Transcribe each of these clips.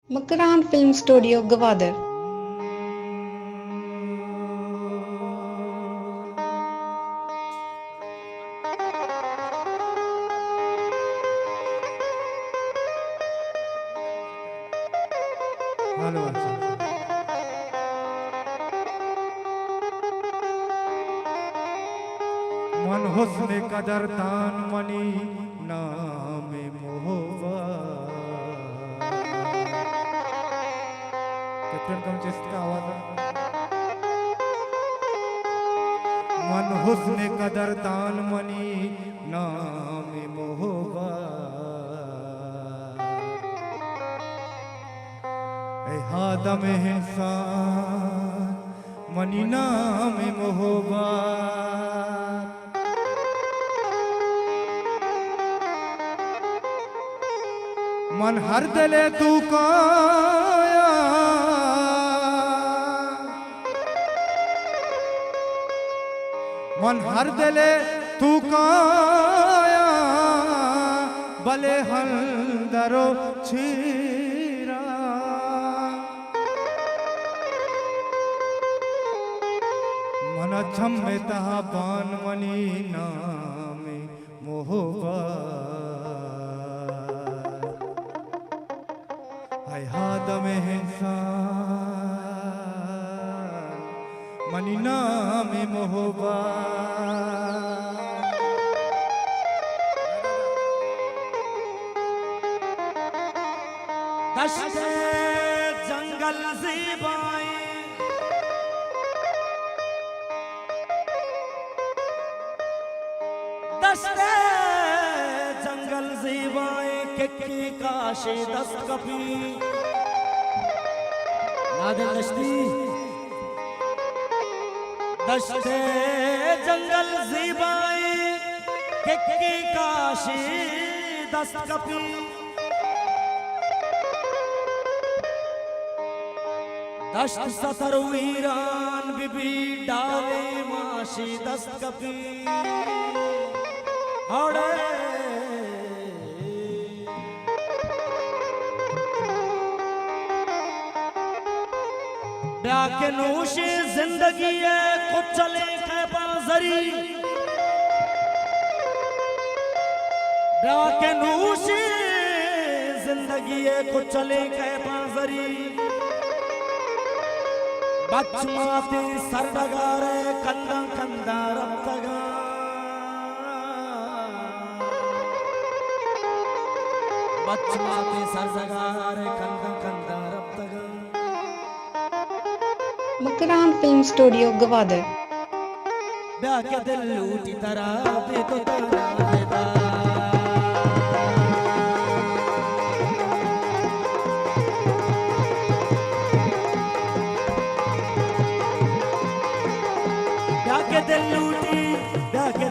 Makran film studio Gwadar. Hello मन हुस्न कदर तान मनी नाम मोहबा कैप्टन कम जिसका आवाज मन हुस्न कदर तान मनी नाम मोहबा हादम इंसान मनी नाम मोहबा मन हर दिले तू काया मन हर दिले तू काया भले हंदरो छीरा मन छम तहा पान मनी नाम मोहबा हादम इंसान मनी नाम मोहबा दश्ते जंगल ज़ीबाएं दश्ते जंगल ज़ीबाएं किक्की काशे दस्त कपी नादिल दश्ती दश्ते जंगल ज़ीबाएं किक्की काशे दस्त कपी दश्त सतर वीरान बिबी डाले माशी दस्त कपी हौड़े ब्याह के नूशी जिंदगी है कुछ चले कैपा जरी ब्याह के नूशी जिंदगी है कुछ चले कैपा जरी बचमाते सरडगारे कंदा कंदा रब्तगा बचमाते सरडगारे कंदा कंदा रब्तगा मकरान फिल्म स्टूडियो गवादर। ब्याह के दिल लूटी तरह पे तो तारा देता ब्याह के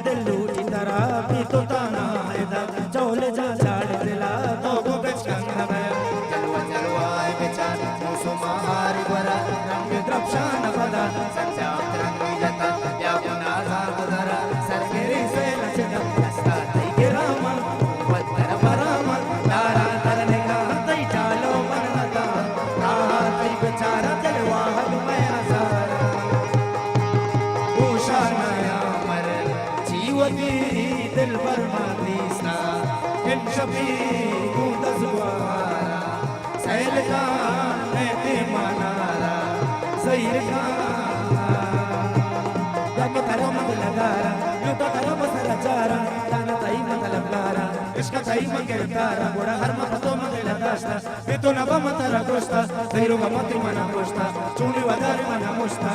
दिल लूटी तरह पे तो ताना हैदा चौले जा झाड़ दिला तो को बेचकंदा मैं जलवा जलवा बेचान मौसमा हारी बरा रंग द्रपशान बदा सच्चा रंग जता या गुना जाग दरा सरगेरी से लचदा दस्ता तई के रामा वत्तर बरामा तारा तरने का तई चालो मनता राहा तई बेचारा जलवा हग मैं हजारा ओशानाया मर जीवती दिल बरमातीसा इन शबी दसवारा सैल का मैं मनारा सैर का जाके तारा मत लगारा यूं तो तारा मसला चारा ताना ताई मतलब लारा इश्क ताई मगर तारा बड़ा हर मत तो मत लगास्ता ये तो नबा मत रखोस्ता सैरो का मत मना कोस्ता चुनी वदार मना मुस्ता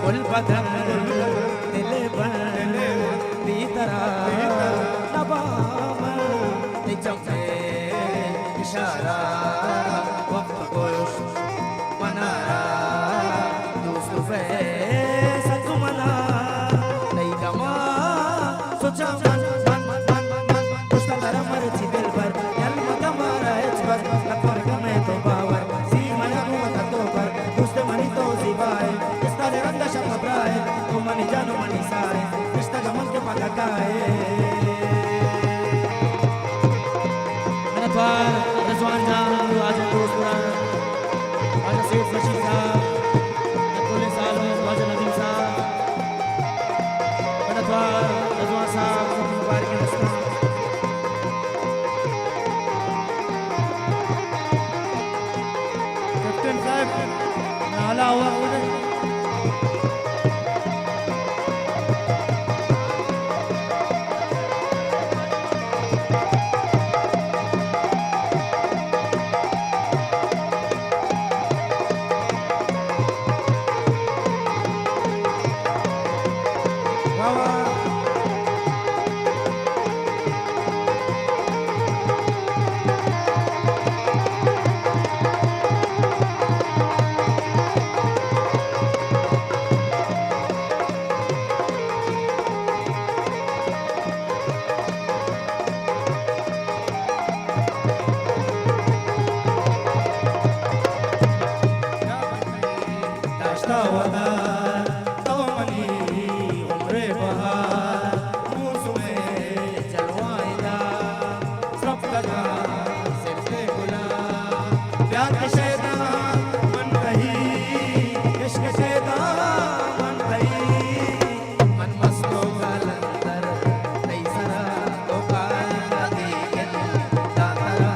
कुल बदन दिले बन दी तरा नबा ते चमचे इशारा वक्त गोश मनारा दोस्त फे सच मना नहीं गमा सोचा मन मन मन मन दोस्त तारा मर्जी दिल पर यल मत मारा इस पर लखर का मैं तो पावर सी मना मत तो पर दोस्त मनी तो सिवाय इस तारे रंग शब्द प्राय तो मनी जानो मनी सारे रिश्ता का मन के पका काए Rasuan Jang, या के शैतान मन रही इश्क शैतान मन रही मन मस्तो कलंदर तई सरा तो काय नदी दातरा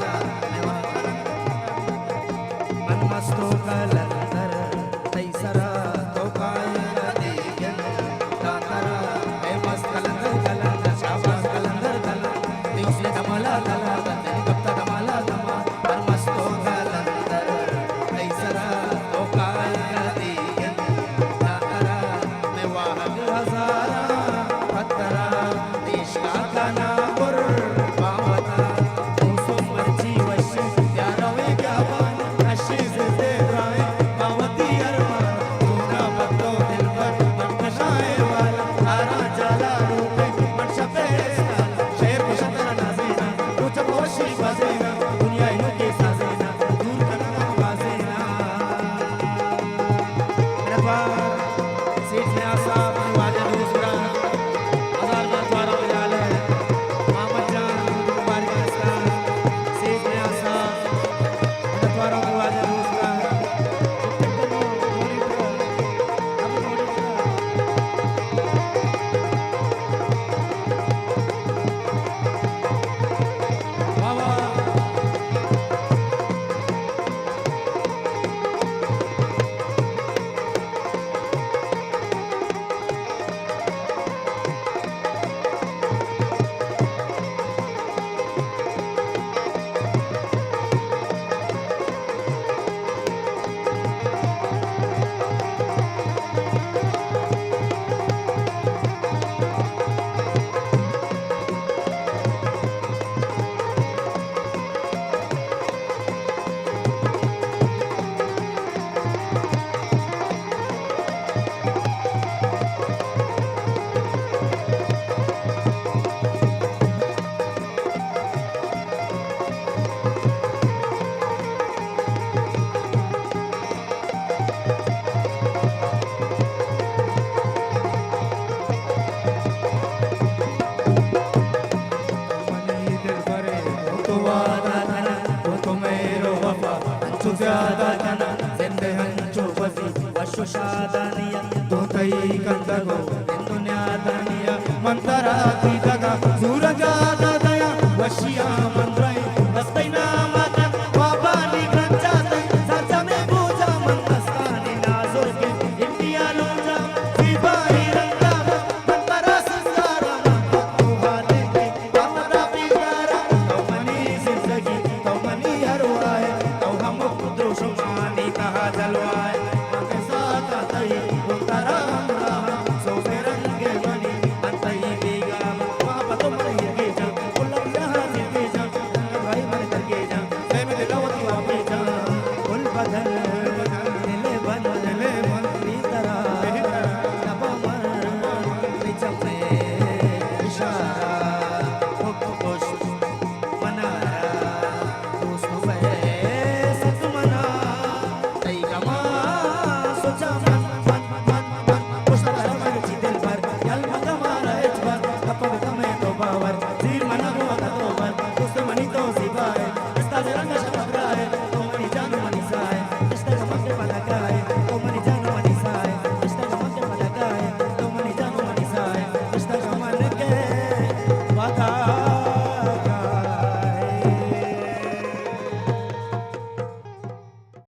मन मस्तो कलंदर तई सरा तो काय नदी दातरा ए मस्त कलंदर कलंदर शाबाश कलंदर कलंदर दिवसले धमाला धमाला गप्ता धमाला धमा मन मस्तो कलंदर तई सरा तो काय नदी दातरा मैं वाहक हजारा पत्तरा देश का खाना पुर पावता दोस्तों मर्जी वशी प्यारा वे क्या बात नशे से दे राय पावती अरमान तूना बतो दिल पर मन कशाए वाला तारा जाला रूपे मन शपे शेर को शतर नाजेना तू चपोशी बजेना दुनिया इनु के साजेना दूर करना बाजेना मेरा द्वार सीट में आसा वाजा दूसरा हजार का द्वारा बजाल है मोहम्मद जान मुबारक अस्तान सीट में आसा मेरा द्वारा वाजा दूसरा वाह वाह मनी दिल भरे तो वादा तना तो मेरो वफा अंचु ज्यादा तना जिंदे हंचु बसी वशु शादानिया तो तई कंदगो दुनिया दानिया मंतरा ती दगा सूरजा दया वशिया मंद्रई दस्तैना माता बाबानी गंजाते साचा में पूजा मंदस्तानी नाजुर के इंडिया लोजा सिपाही रंगा मंतरा संसारा तो हाथे के हमारा प्यारा तो मनी जिंदगी तो मनी हरवाए तो हम खुद शुमानी कहा जलवाए के साथ आतई उतारा हमरा सो रंगे मनी अंतई बेगा वहां तो मर के जा कुल्ला यहां के जा भाई मर के जा से में दिलवती वापे जा कुल बदल